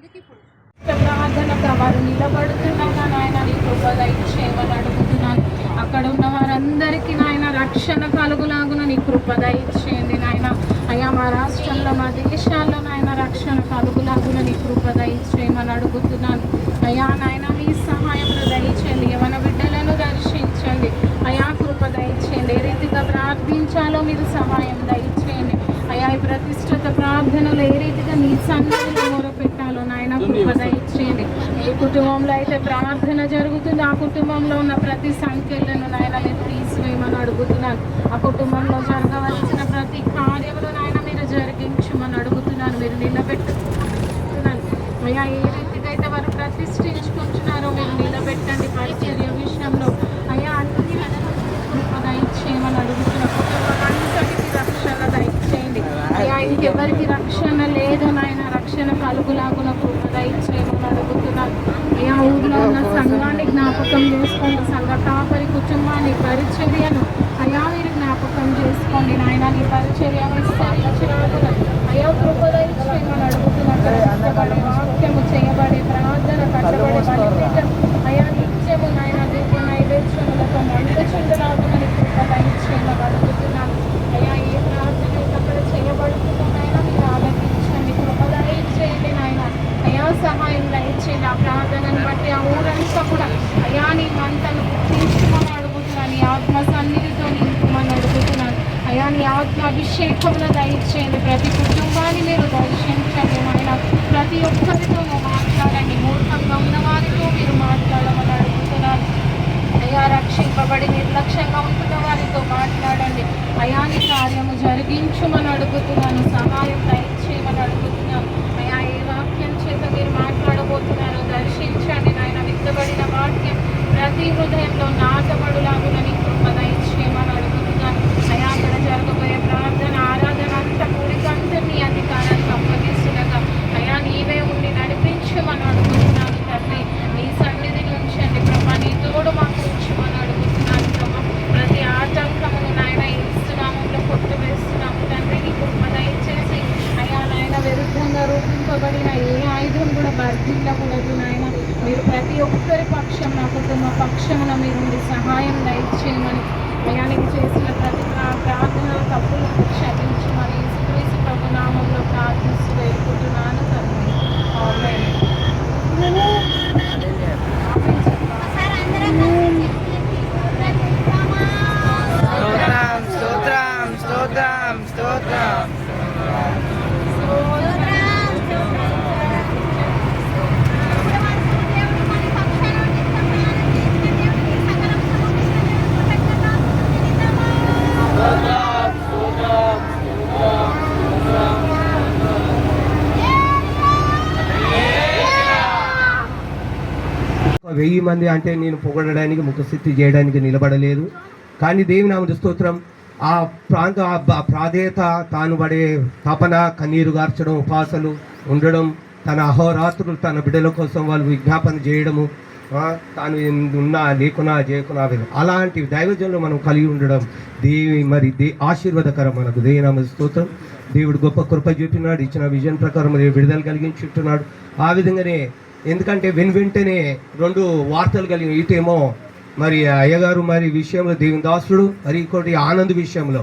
ఎందుకు ఇప్పుడు ప్రార్థనగా వారు నిలబడుతున్నాగా నాయన నీ కృప దయచేయమని అడుగుతున్నాను. అక్కడ ఉన్న వారందరికీ నాయన రక్షణ కలుగులాగున నీ కృప దయచేయండి నాయన. అయ్యా మా రాష్ట్రంలో మా దేశాల్లో నాయన రక్షణ కలుగులాగున నీ కృప దయచేయమని అడుగుతున్నాను. అయ్యా నాయన మీ సహాయంలో దయచేయండి. యవన బిడ్డలను దర్శించండి. అయా కృప దయచేయండి. ఏ రీతిగా ప్రార్థించాలో మీరు సహాయం దయచేయండి. అయా ఈ ప్రతిష్ఠిత ప్రార్థనలు ఏ రీతిగా నీ సన్నిధిలో మొరపెట్టాలో నాయన కృప దయచేయండి. ఏ కుటుంబంలో అయితే ప్రార్థన జరుగుతుందో ఆ కుటుంబంలో ఉన్న ప్రతి సంఖ్యలను నాయన మీరు తీసివేయమని అడుగుతున్నాను. ఆ కుటుంబంలో జరగవలసిన ప్రతి కార్యములు నాయన మీరు జరిగించమని అడుగుతున్నాను. మీరు నిలబెట్టుకుంటున్నాను. అయ్యా ఏ రీతిగా అయితే వారు ప్రతిష్ఠించుకుంటున్నారో మీరు నిలబెట్టండి. పరిచర్య విషయంలో అయ్యా అన్ని కృప దయచేయమని అడుగుతున్నాను. కుటుంబాలంతటికి రక్షణ దయచేయండి. అయ్యా ఇంకెవరికి రక్షణ లేదు నాయన, రక్షణ కలుగులాగున కృప దయచేయమని అడుగుతున్నాను. అయ్యా ఊళ్ళో ఉన్న సంఘాన్ని జ్ఞాపకం చేసుకోండి. సంఘ కాపరి కుటుంబాన్ని పరిచర్యను అయ్యా మీరు జ్ఞాపకం చేసుకోండి నాయన. నీ పరిచర్య విస్తరించినాగున అయ్యా కృప దయచేయమని అడుగుతున్నాను. కట్టబడే వాక్యము చేయబడే ప్రార్థన కట్టబడే బలిపీఠం అయ్యా నిత్యము నాయన దీప నైవేద్యములతో మండుచుండలాగున కృప దయచేయమని అడుగుతున్నాను. అయ్యా ఏ ప్రార్థన అక్కడ చేయబడుతుందో నాయన మీరు ఆలోచించండి. కృప దయచేయండి నాయన. అయ్యా సహాయం దయచేయండి. ఆ ప్రార్థనను బట్టి ఆ ఊరంతా కూడా అయ్యా నీ మంటను తీసుకోమని అడుగుతున్నాను. నీ ఆత్మ సన్నిధితో నింపుమని అడుగుతున్నాను. అయ్యా నీ ఆత్మ అభిషేకంలో దయచేయండి. ప్రతి కుటుంబాన్ని మీరు దర్శించండి నాయన. ప్రతి ఒక్కరితో మాట్లాడండి. మూర్ఖంగా ఉన్న వారితో మీరు మాట్లాడమని అడుగుతున్నాను. అయ్యా రక్షింపబడి నిర్లక్ష్యంగా ఉంటున్న వారితో మాట్లాడండి. అయా నీ కార్యము జరిగించమని అడుగుతున్నాను. సహాయం దయచేయమని అడుగుతున్నాను. అయా ఏ వాక్యం చేత మీరు మాట్లాడబోతున్నారో దర్శించండి నాయన. విత్తబడిన వాక్యం ప్రతి హృదయంలో నాటబడులాగున నీ కృప దయచేయమని అడుగుతున్నాను. అయా అక్కడ జరగబోయే ప్రార్థన ఆరాధన అంతా కూడికంతా నీ అధికారాన్ని అప్పగిస్తుండగా అయా నీవే ఉండి నడిపించమని అడుగుతున్నాను తండ్రి. నీ సన్నిధిని ఉంచండి ప్రభా. నీ తోడు మాకు ఉంచమని అడుగుతున్నాను ప్రభా. ప్రతి ఆటంకమును నాయన ఇస్తున్నాములో కొట్టువేస్తున్నాము తండ్రి. నీ కృప దయచేసి అయా నాయన విరుద్ధంగా రూపింపబడిన ఏ ఆయుధం కూడా వర్ధిల్లకూడదు నాయన. మీరు ప్రతి ఒక్కరి పక్షం నా కుటుంబ పక్షమున మీరుండి సహాయం దయచేయమని అయా నీకు చేసిన ప్రతి ప్రార్థనలు తప్పులను క్షమించమని యేసుక్రీస్తు ప్రభు నామంలో ప్రార్థిస్తూ వేడుకుంటున్నాను తండ్రి. ఆమేన్. స్తోత్రం స్తోత్రం స్తోత్రం. వెయ్యి మంది అంటే నేను పొగడడానికి ముఖస్థితి చేయడానికి నిలబడలేదు. కానీ దేవుని నామమున స్తోత్రం. ఆ ప్రాధేయత తాను పడే తపన, కన్నీరు గార్చడం, ఉపాసలు ఉండడం, తన అహోరాత్రులు తన బిడ్డల కోసం వాళ్ళు విజ్ఞాపన చేయడము, తాను ఉన్నా లేకున్నా చేయకున్నా అలాంటి దైవజనులు మనం కలిగి ఉండడం ఆశీర్వాదకరం మనకు. దేవుని నామమున స్తోత్రం. దేవుడు గొప్ప కృప చూపినాడు. ఇచ్చిన విజన్ ప్రకారం విడుదల కలిగించుంటున్నాడు. ఆ విధంగానే ఎందుకంటే వెంటనే రెండు వార్తలు కలిగిన ఇటేమో మరి అయ్యగారు మరి విషయంలో దేవుని దాసుడు, మరి ఇంకోటి ఆనంద్ విషయంలో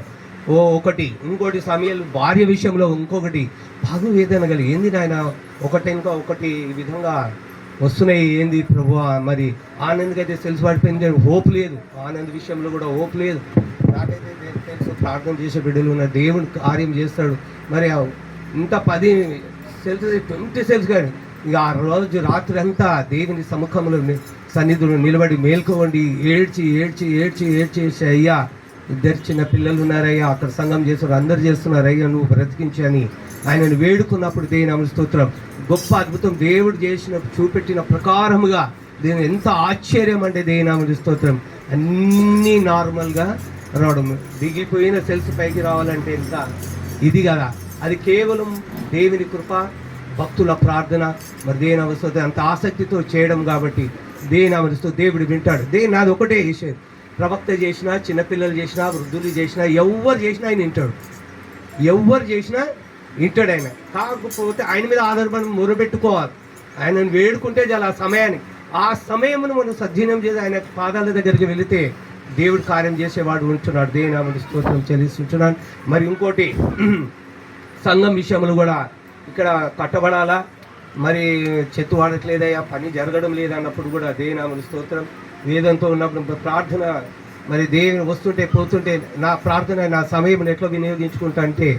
ఒకటి, ఇంకోటి సమయాలు భార్య విషయంలో ఇంకొకటి బాగా వేదన కలిగి ఏంది నాయన ఒకటి ఇంకా ఒకటి ఈ విధంగా వస్తున్నాయి ఏంది ప్రభు. మరి ఆనంద్కి అయితే తెలిసి పడిపోయింది, హోప్ లేదు. ఆనంద్ విషయంలో కూడా హోప్ లేదు. నాకైతే తెలుసు ప్రార్థన చేసే బిడ్డలు ఉన్న దేవుడు కార్యం చేస్తాడు. మరి ఇంకా 10 సెల్స్ 20 సెల్స్ కానీ ఇక ఆ రోజు రాత్రి అంతా దేవుని సముఖంలో సన్నిధిలో నిలబడి మేల్కోండి ఏడ్చి ఏడ్చి ఏడ్చి ఏడ్చేసి అయ్యా 2 చిన్న పిల్లలు ఉన్నారయ్యా, అక్కడ సంఘం చేస్తారు, అందరు చేస్తున్నారయ్యా, నువ్వు బ్రతికించి అని ఆయనను వేడుకున్నప్పుడు దేవుని నామమున స్తోత్రం. గొప్ప అద్భుతం దేవుడు చేసిన చూపెట్టిన ప్రకారముగా దేవుని ఎంత ఆశ్చర్యం అంటే దేవుని నామమున స్తోత్రం. అన్నీ నార్మల్గా రావడం, దిగిపోయిన సెల్స్ పైకి రావాలంటే ఎంత ఇది కదా, అది కేవలం దేవుని కృప, భక్తుల ప్రార్థన, మరి దేవుని అవసరం అంత ఆసక్తితో చేయడం కాబట్టి దేవుని అవసరం దేవుడు వింటాడు. నాది ఒకటే విషయం, ప్రవక్త చేసినా, చిన్నపిల్లలు చేసినా, వృద్ధులు చేసినా, ఎవరు చేసినా ఆయన వింటాడు. ఎవరు చేసినా వింటాడు ఆయన. కాకపోతే ఆయన మీద ఆధారపడి మొరబెట్టుకోవాలి. ఆయనను వేడుకుంటే చాలా ఆ సమయాన్ని ఆ సమయమును మనం సద్వినియోగం చేసి ఆయన పాదాల దగ్గరికి వెళితే దేవుడు కార్యం చేసేవాడు ఉంటున్నాడు. దేవుని నామమునకు స్తోత్రం చెల్లిస్తుంటున్నాను. మరి ఇంకోటి సంఘం విషయంలో కూడా ఇక్కడ కట్టబడాలా, మరి చెత్త వాడట్లేదయ్యా, పని జరగడం లేదన్నప్పుడు కూడా దేవుని నామమునకు స్తోత్రం. వేదంతో ఉన్నప్పుడు ప్రార్థన మరి దేవుని వస్తుంటే పోతుంటే నా ప్రార్థన నా సమయం ఎట్లా వినియోగించుకుంటా అంటే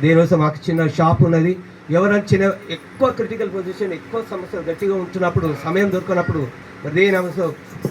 దేనికోసం మాకు చిన్న షాప్ ఉన్నది. ఎవరైనా చిన్న ఎక్కువ క్రిటికల్ పొజిషన్ ఎక్కువ సమస్యలు గట్టిగా ఉంటున్నప్పుడు సమయం దొరికినప్పుడు మరి దేవుని నామమునకు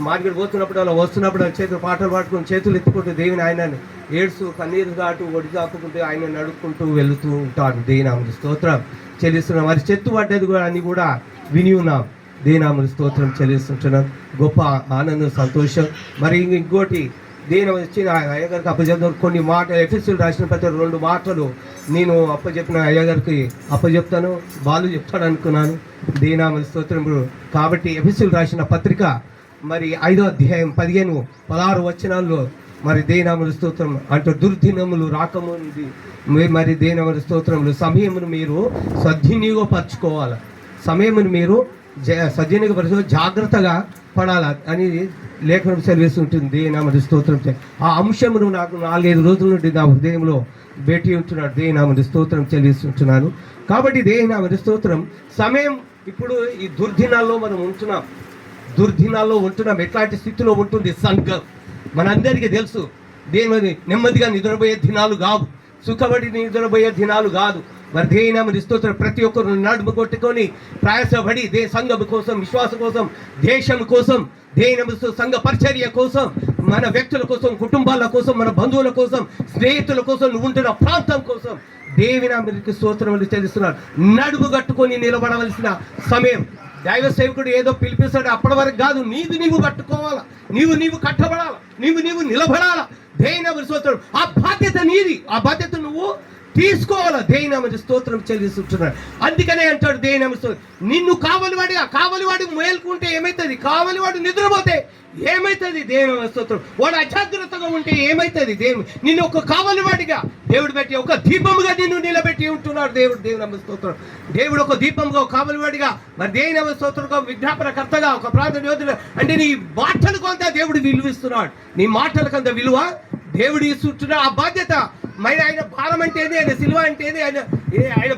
మార్కెట్ పోతున్నప్పుడు అలా వస్తున్నప్పుడు చేతులు పాటలు పాడుకుని చేతులు ఎత్తుకుంటూ దేవుని ఆయనని ఏడ్సు కన్నీరు దాటు ఒడి కాపుకుంటూ ఆయన నడుపుకుంటూ వెళుతూ ఉంటారు. దేవుని నామమునకు స్తోత్రం చెల్లిస్తున్నాం. మరి చెట్టు పడ్డది కూడా అని కూడా విని ఉన్నాం. దేవుని నామమునకు స్తోత్రం చెల్లిస్తుంటున్నాం. గొప్ప ఆనందం సంతోషం. మరి ఇంకోటి దేని వచ్చిన అయ్యగారికి అప్పచెప్తాను. కొన్ని మాటలు ఎఫెసీయులు రాసిన ప్రతి 2 మాటలు నేను అప్పచెప్పిన అయ్యగారికి అప్పచెప్తాను, వాళ్ళు చెప్తాడు అనుకున్నాను. దేవుని నామమునకు స్తోత్రం. కాబట్టి ఎఫెసీయులు రాసిన పత్రిక మరి 5వ అధ్యాయం 15-16 వచనాల్లో మరి దేవుని నామమునకు స్తోత్రం అంటే దుర్దినములు రాకముంది మరి దేవుని నామమునకు స్తోత్రములు సమయమును మీరు సద్వినియోగపరచుకోవాలి, సమయమును మీరు సద్వినియోగపరచు జాగ్రత్తగా పడాలా అని లేఖనం సెలవిస్తుంటుంది. దేవుని నామమునకు స్తోత్రం. ఆ అంశమును నాకు 4-5 రోజుల నుండి నా హృదయంలో పెట్టి ఉంటున్నాడు. దేవుని నామమునకు స్తోత్రం చెల్లిస్తుంటున్నాను. కాబట్టి దేవుని నామమునకు స్తోత్రం. సమయం ఇప్పుడు ఈ దుర్దినాల్లో మనం ఉంటున్నాం, దుర్దినాల్లో ఉంటున్నాం. ఎట్లాంటి స్థితిలో ఉంటుంది సంఘం మనందరికీ తెలుసు. దేవుని నెమ్మదిగా నిద్రపోయే దినాలు కావు, సుఖపడి నిద్రపోయే దినాలు కాదు. మరి దేవుని నామమునకు స్తోత్రం. ప్రతి ఒక్కరు నడుము కొట్టుకొని ప్రయాసపడి సంఘం కోసం, విశ్వాసం కోసం, దేశం కోసం, దేవుని నామమునకు సంఘ పరిచర్య కోసం, మన వ్యక్తుల కోసం, కుటుంబాల కోసం, మన బంధువుల కోసం, స్నేహితుల కోసం, నువ్వు ఉంటున్న ప్రాంతం కోసం దేవుని నామమునకు స్తోత్రములు చెల్లిస్తున్నారు. నడుము కట్టుకొని నిలబడవలసిన సమయం. దైవ సేవకుడు ఏదో పిలిపిస్తాడు అప్పటి వరకు కాదు, నీవు కట్టుకోవాలా, నీవు కట్టబడాలా, నీవు నిలబడాలా. దేవుని నామమునకు స్తోత్రం. ఆ బాధ్యత నీది, ఆ బాధ్యత నువ్వు తీసుకోవాలా. దేవుని నామమునకు స్తోత్రం చెల్లిస్తున్నాడు. అందుకనే అంటాడు దేవుని నామమునకు స్తోత్రం. నిన్ను కావలివాడు మేల్కుంటే ఏమవుతుంది, కావలివాడు నిద్రపోతే ఏమవుతుంది. దేవుని నామమునకు స్తోత్రం. వాడు అజాగ్రత్తగా ఉంటే ఏమవుతుంది. నిన్ను ఒక కావలివాడిగా దేవుడు పెట్టి ఒక దీపముగా నిన్ను నిలబెట్టి ఉంటున్నాడు దేవుని నామమునకు స్తోత్రం. దేవుడు ఒక దీపంగా, ఒక కావలివాడిగా, మరి దేవుని నామమునకు స్తోత్రంగా, విజ్ఞాపనకర్తగా, ఒక ప్రార్థన యోధుడు అంటే నీ మాటలకు అంతా దేవుడు విలువిస్తున్నాడు. నీ మాటలకు అంత విలువ దేవుడు ఇస్తున్నా. ఆ బాధ్యత మరి ఆయన భారం అంటే ఆయన సిలువ అంటే ఆయన